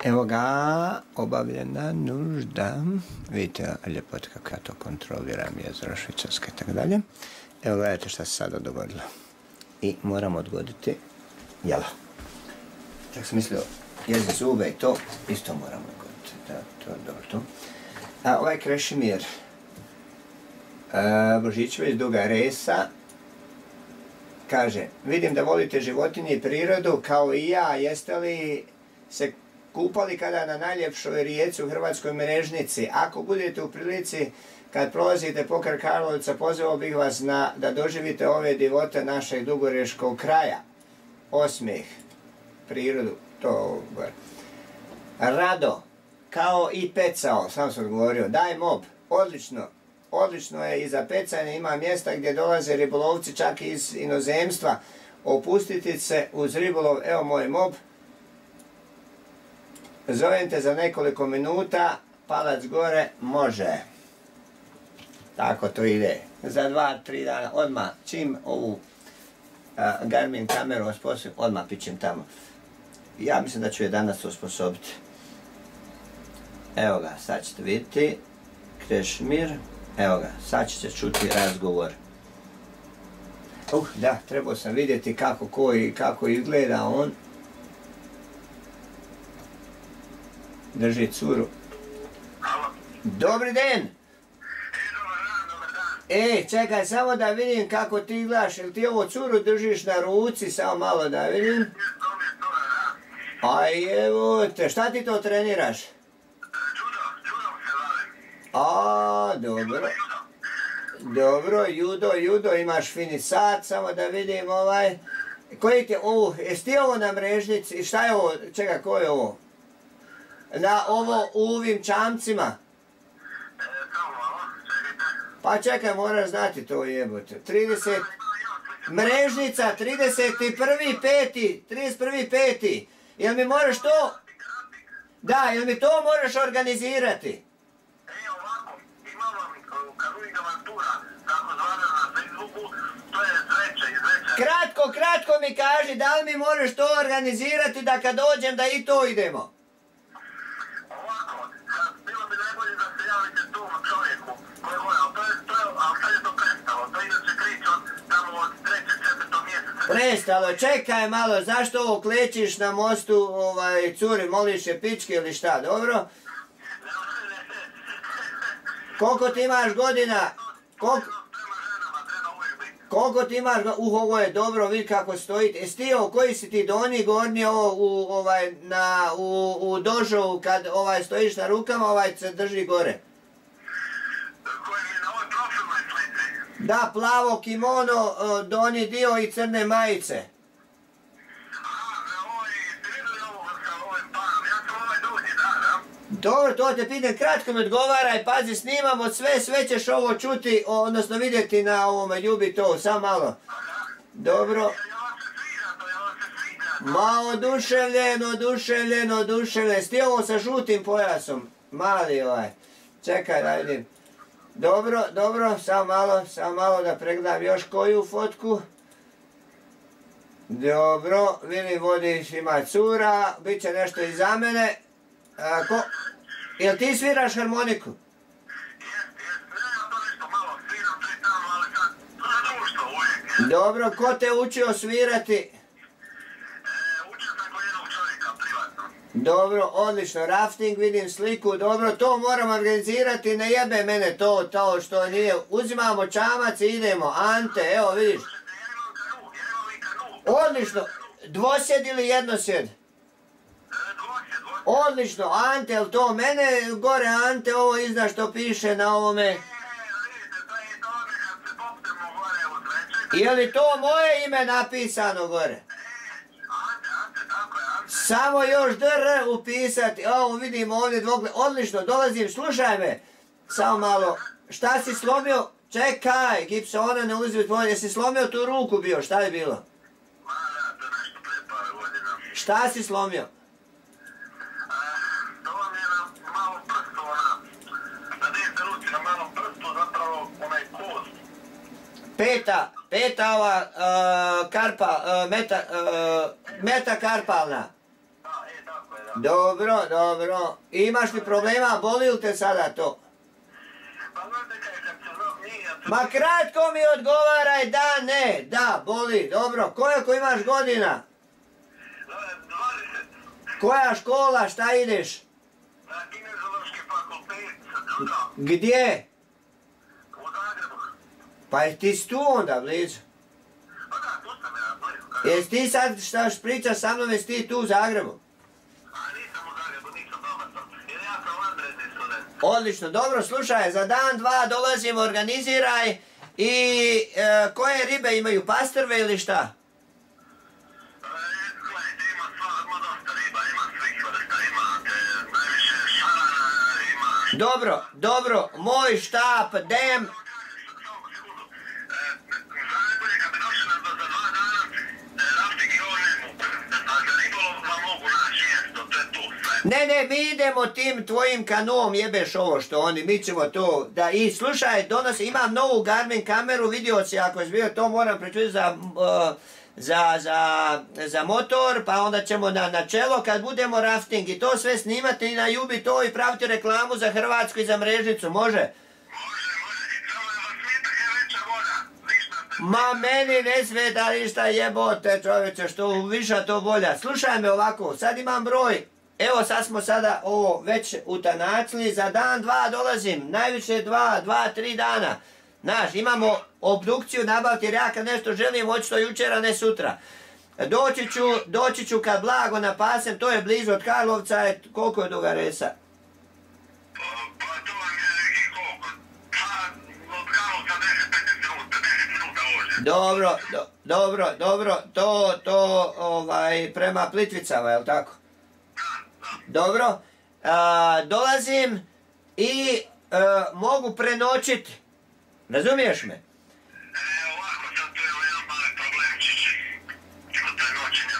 Evo ga, obavljena nužda. Vidite ljepota kako ja to kontroliram, jezero Švicarske i tako dalje. Evo gledajte šta se sada dogodilo. I moram odgoditi jelo. Čak sam mislio, jezi zube i to, isto moram odgoditi. Da, to je dobro to. A ovaj Krešimir Božićević Duga Resa kaže: vidim da volite životinje i prirodu kao i ja, jeste li se kupali kada na najljepšoj rijeci u Hrvatskoj Mrežnici? Ako budete u prilici kad prolazite pokraj Karlovca, pozvao bih vas da doživite ove divote našeg dugoreškog kraja. Osmijeh, prirodu, to gore. Rado, kao i pecao, sam sam odgovorio, daj mob, odlično. Odlično je i za pecanje, ima mjesta gdje dolaze ribolovci čak iz inozemstva. Opustiti se uz ribolov, evo moj mob. Zovem te za nekoliko minuta, palac gore, može. Tako to ide. Za 2-3 dana, odmah, čim ovu Garmin kameru osposobim, odmah pićem tamo. Ja mislim da ću je danas osposobiti. Evo ga, sad ćete vidjeti. Krešimir. Evo ga, sad ćete čuti razgovor. Da, trebao sam vidjeti kako izgleda on. Drži curu. Dobri den! Čekaj, samo da vidim kako ti gledaš. Jel ti ovo curu držiš na ruci? Samo malo da vidim. Aj, evo te, šta ti to treniraš? A, dobro. Dobro, judo, imaš fini sat, samo da vidim ovaj. Koji ti, jesi ti ovo na Mrežnici? Šta je ovo? Čekaj, ko je ovo? Na ovo u ovim čamcima? Pa čekaj, moraš znati to jebote. 30... Mrežnica, 31.5. Jel mi moraš to... Da, jel mi to moraš organizirati? Kratko mi kaži, da li mi možeš to organizirati da kad dođem da i to idemo? Ovako, bilo bi najbolje da se javite tom čovjeku koji je volao, ali sad je to prestalo, to inače kriču tamo od 3-4 mjeseca. Prestalo, čekaj malo, zašto ovo klečiš na mostu, curi, moliš je pičke ili šta, dobro? Koliko ti imaš godina? Koliko ti imaš, ovo je dobro, vidi kako stojite. Jesi ti ovo, koji si ti donji, gornji ovo u dožovu kad stojiš na rukama, se drži gore? Koji je na ovoj profilnoj slici? Da, plavo kimono, donji dio i crne majice. A, ovo je, ti vidjeli ovo sa ovim panom, ja sam ovaj drugi, da? Dobro, to te pitam, kratko mi odgovaraj, pazi, snimamo sve ćeš ovo čuti, odnosno vidjeti na ovome, ljubi to, samo malo. Dobro. Ja vam se sviđa to, ja vam se sviđa. Ma oduševljeno, sti ovo sa žutim pojasom, mali čekaj da vidim. Dobro, samo malo da pregledam još koju fotku. Dobro, vidim vodiš, ima cura, bit će nešto i za mene. Jel ti sviraš harmoniku? Ne, ja to nešto malo sviram, tamo, ali sad, to je društvo uvijek. Dobro, ko te učio svirati? Učio sam kod jednog čovjeka, privatno. Dobro, odlično, rafting, vidim sliku, dobro, to moram organizirati, ne jebe mene to što nije, uzimamo čamac i idemo, Ante, evo vidiš. Ja imam kanu. Odlično, dvosjed ili jednosjed? Odlično, Ante, jel to mene gore, Ante, ovo izda što piše na ovome? Je li to moje ime napisano gore? Samo još DR upisati, ovo vidim ovdje dvogled, odlično, dolazim, slušaj me, samo malo, šta si slomio, čekaj, gipsona ne uzeti tvoje, jesi slomio tu ruku bio, šta je bilo? Šta si slomio? To vam je na malom prstu, na desne ruci, na malom prstu, zapravo onaj kost. Peta ova metakarpalna. Da, tako je, Dobro, dobro. Imaš li problema, boli li te sada to? Pa znate kaj, kad se znam nije... Ma kratko mi odgovaraj, da, ne, da, boli, dobro. Koliko imaš godina? 20. Koja škola, šta ideš? Na Kinezološki fakultet, judo. Gdje? U Zagrebu. Pa ti si tu onda blizu. Pa da, tu sam ja, blizu. Jesi ti sad šta pričaš sa mnom, jesi ti tu u Zagrebu? A nisam u Zagrebu, nisam doma sam. Jer ja sam vanredni student. Odlično, dobro, slušaj, za dan, dva dolazim, organiziraj i koje ribe imaju, pastrve ili šta? Gledajte, ima dosta riba, ima svih vrsta, ima najviše šarana, ima... Dobro, dobro, moj štap, dem, Samo sekundu. Najbolje kad bi došli za 2 dana, rafting i ovo ne mogu. A za ribolov vam mogu naći mjesto, to je tu sve. ne, mi idemo tim tvojim kanoom, jebeš ovo što oni, mi ćemo to, da, i slušaj, imam novu Garmin kameru, vidio si ako je bio, to moram pričuti za motor, pa onda ćemo na čelo kad budemo rafting i to sve snimati i na Jubi to i praviti reklamu za Hrvatsku i za mrežnicu, može? Može, samo da vas smeta je veća voda, ništa te... Ma meni ne smeta ništa, jebote čovječe, što viša to bolja. Slušaj me ovako, sad imam broj, evo sad smo sada ovo već utanacili, za dan, dva dolazim, najviše 2-3 dana. Znaš, imamo obdukciju nabaviti jer ja kad nešto želim, očito jučer, a ne sutra. Doći ću kad blago napasem, to je blizu od Karlovca, koliko je duga resa? Pa to vam je neki koliko? Pa od Karlovca 10 minuta vožnje. Dobro, to prema Plitvicama, jel tako? Dobro, dolazim i mogu prenoćiti, razumiješ me? Ovako, sad tu je jedan mali problemčić kod prenoćenja.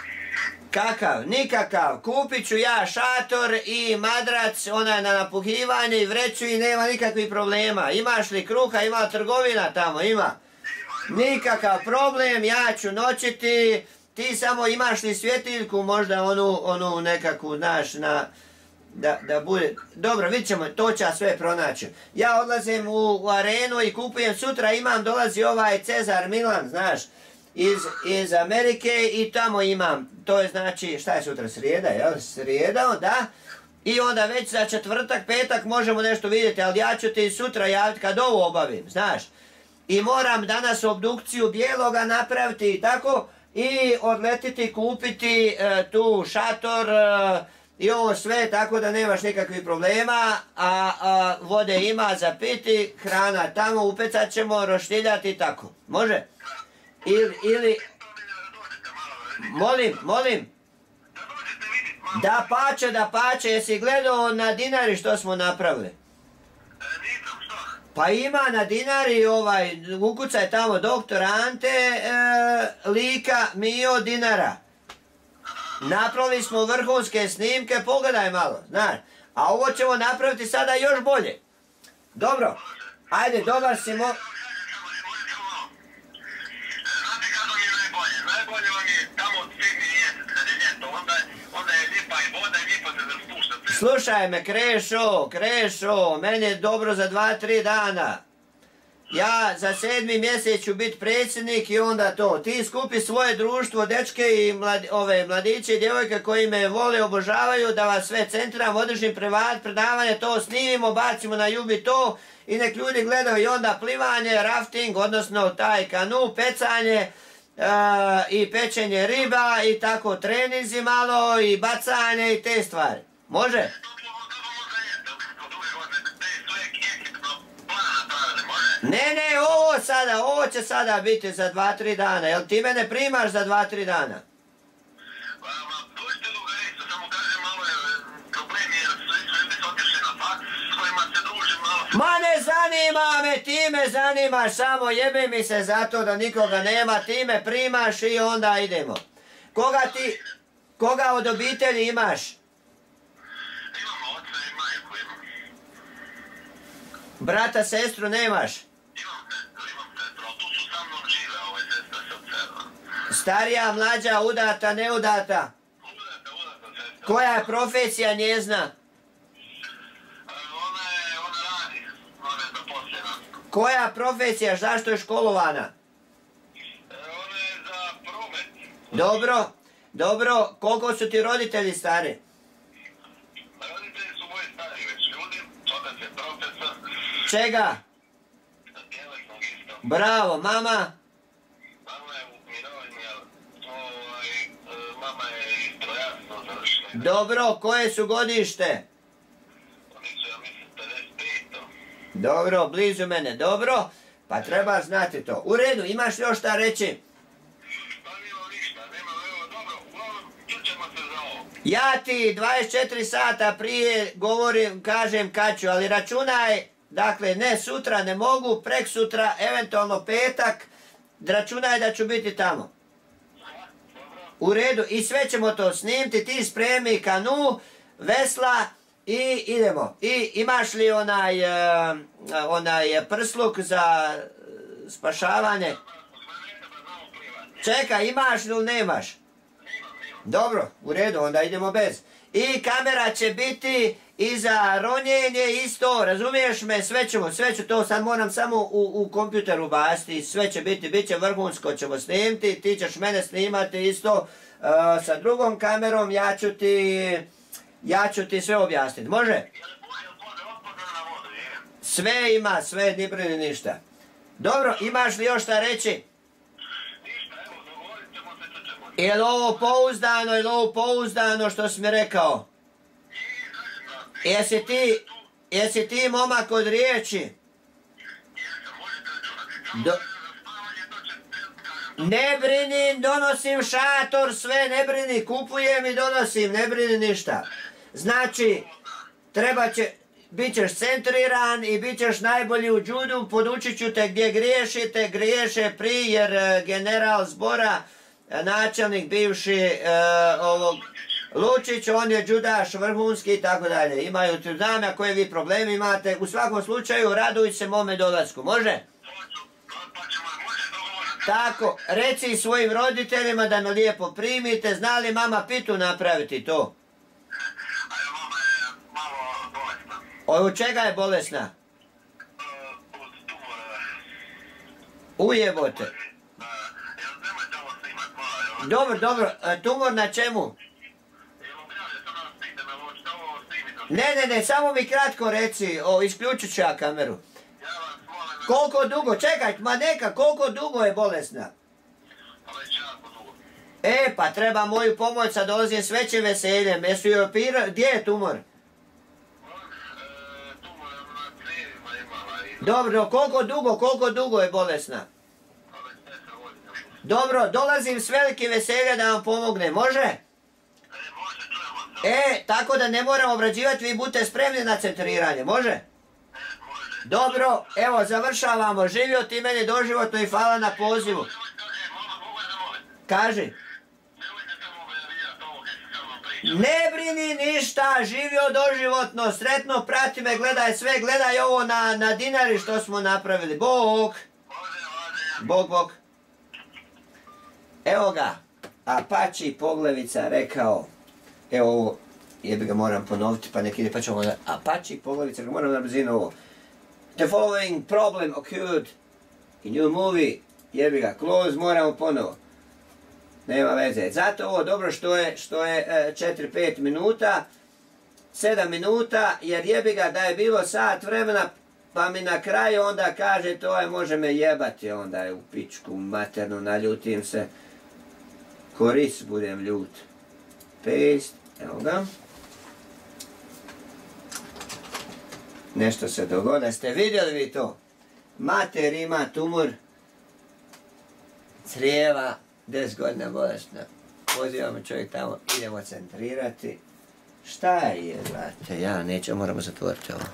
Kakav? Nikakav. Kupit ću ja šator i madrac, onaj na napuhivanje i vreću i nema nikakvih problema. Imaš li kruha, ima trgovina tamo, ima? Nikakav problem, ja ću noćiti. Ti samo imaš li svjetiljku, možda onu nekakvu, znaš, da bude... Dobro, vidit ćemo, to ću ja sve pronaći. Ja odlazim u arenu i kupujem, sutra dolazi ovaj Cezar Milan, znaš, iz Amerike i tamo imam, to je znači, šta je sutra, srijeda, jel? Srijeda, da. I onda već za četvrtak, petak možemo nešto vidjeti, ali ja ću ti sutra javiti kad ovo obavim, znaš. I moram danas obdukciju bijeloga napraviti i tako, i odletiti, kupiti tu šator i ovo sve, tako da nemaš nikakvih problema, a vode ima za piti, hrana tamo, upecat ćemo, roštiljati i tako. Može? Ili... Molim? Da pače, jesi gledao na Dinari što smo napravili? Pa ima na Dinari ukucaj tamo doktor Ante, Lika, Mio, Dinara. Napravili smo vrhunske snimke, pogledaj malo, znaš. A ovo ćemo napraviti sada još bolje. Dobro, ajde, dobar si Znate kako mi je najbolje? Najbolje vam je tamo od 7. mjesec, kad je ljeto, onda je lipa i voda i lipa se zaspušta. Slušaj me, Krešo, meni je dobro za 2-3 dana. Ja za 7. mjesec ću biti predsjednik i onda to. Ti skupi svoje društvo, dečke i mladiće i djevojke koji me vole, obožavaju, da vas sve centram, održim predavanje, to snimimo, bacimo na Jubi to i nek ljudi gledaju i onda plivanje, rafting, odnosno taj kanu, pecanje i pečenje riba i tako treninzi malo i bacanje i te stvari. Može? Ne, ovo će sada biti za 2-3 dana. Jel ti mene primaš za 2-3 dana? Dođite do Garica, samo kažem malo je problem jer su ljudi otišli na faks s kojima se družim malo. Ma ne zanima me, ti me zanimaš, samo jebe mi se zato da nikoga nema, ti me primaš i onda idemo. Koga od obitelji imaš? Imamo oca i majku, imam. Brata, sestru nemaš? Imam sestru, ali tu su sa mnom žive, sestra se odsela. Starija, mlađa, udata, neudata? Udata sestra. Koja je profesija njezna? Ona radi, ona je zaposlena. Koja profesija, zašto je školovana? Ona je za promet. Dobro, dobro, koliko su ti roditelji stari? Roditelji su moji stari već ljudi, otac je profesor. Čega? Tjelesnog isto. Bravo, mama? Mama je u mirovini, mama je strojarstvo završila. Dobro, koje su godište? Oni su, ja mislim, 55. Dobro, blizu mene, dobro. Pa treba znati to. U redu, imaš li još šta reći? Pa nema ništa, nema, evo, dobro, uglavnom, čućemo se za ovo. Ja ti 24 sata prije govorim, kažem kad ću, ali računaj, dakle, ne sutra, ne mogu, prek sutra, eventualno petak, računaj da ću biti tamo. U redu, i sve ćemo to snimiti, ti spremi kanu, vesla i idemo. I imaš li onaj prsluk za spašavanje? Čekaj, imaš li ili nemaš? Dobro, u redu, onda idemo bez. I kamera će biti i za ronjenje isto, razumiješ me, sve ću to, sad moram samo u kompjuteru baciti, sve će biti, bit će vrhunsko, ćemo snimiti, ti ćeš mene snimati isto sa drugom kamerom, ja ću ti sve objasniti, može? Sve ima, sve, ni brini ništa. Dobro, imaš li još šta reći? Je li ovo pouzdano što si mi rekao? Jesi ti momak od riječi? Ne brini, donosim šator, sve, ne brini, kupujem i donosim, ne brini ništa. Znači, bit ćeš centriran i bit ćeš najbolji u judu, podučit ću te gdje griješe prije, jer general zbora, načelnik bivši ovog Lučić, on je judaš vrhunski i tako dalje. Imaju, znam ja koje vi problemi imate. U svakom slučaju, raduj se mome dolasku, može? Tako, reci svojim roditeljima da me lijepo primite. Zna li mama pitu napraviti to? Mama je malo bolesna. Od čega je bolesna? Od tumora. Ujebote. Dobro, tumor na čemu? Ne, samo mi kratko reci, isključit ću ja kameru. Koliko dugo, čekaj, koliko dugo je bolesna? Pa treba moju pomoć, sad dolazim s većim veseljem, jesu joj opirali, gdje je tumor? Tumor na crijevima imala. Dobro, koliko dugo je bolesna? Dobro, dolazim s velikim veseljem da vam pomogne, može? Tako da ne moram obrađivati, vi budete spremni na centriranje, može? Dobro, evo, završavamo, živio ti meni doživotno i hvala na pozivu. Kaži. Ne brini ništa, živio doživotno, sretno, prati me, gledaj sve, gledaj ovo na dinari što smo napravili. Bog! Bog! Evo ga, Apache Poglevica rekao, evo ovo, jebi ga moram ponoviti pa nek ide pa ćemo da, Apache Poglevica, moram na brzinu ovo. The following problem occurred in your movie, jebi ga, close, moramo ponovo. Nema veze, zato ovo dobro što je 4-5 minuta, 7 minuta, jer jebi ga da je bilo sat vremena, pa mi na kraju onda kaže to je može me jebati, onda je u pičku maternu, naljutim se. Koris, budem ljut. Paste, evo ga. Nešto se dogodilo, ste vidjeli vi to? Mater ima tumor crijeva, 10 godina bolesna. Pozivamo čovjek tamo, idemo centrirati. Šta je, brate, ja neću, moramo zatvoriti ovo.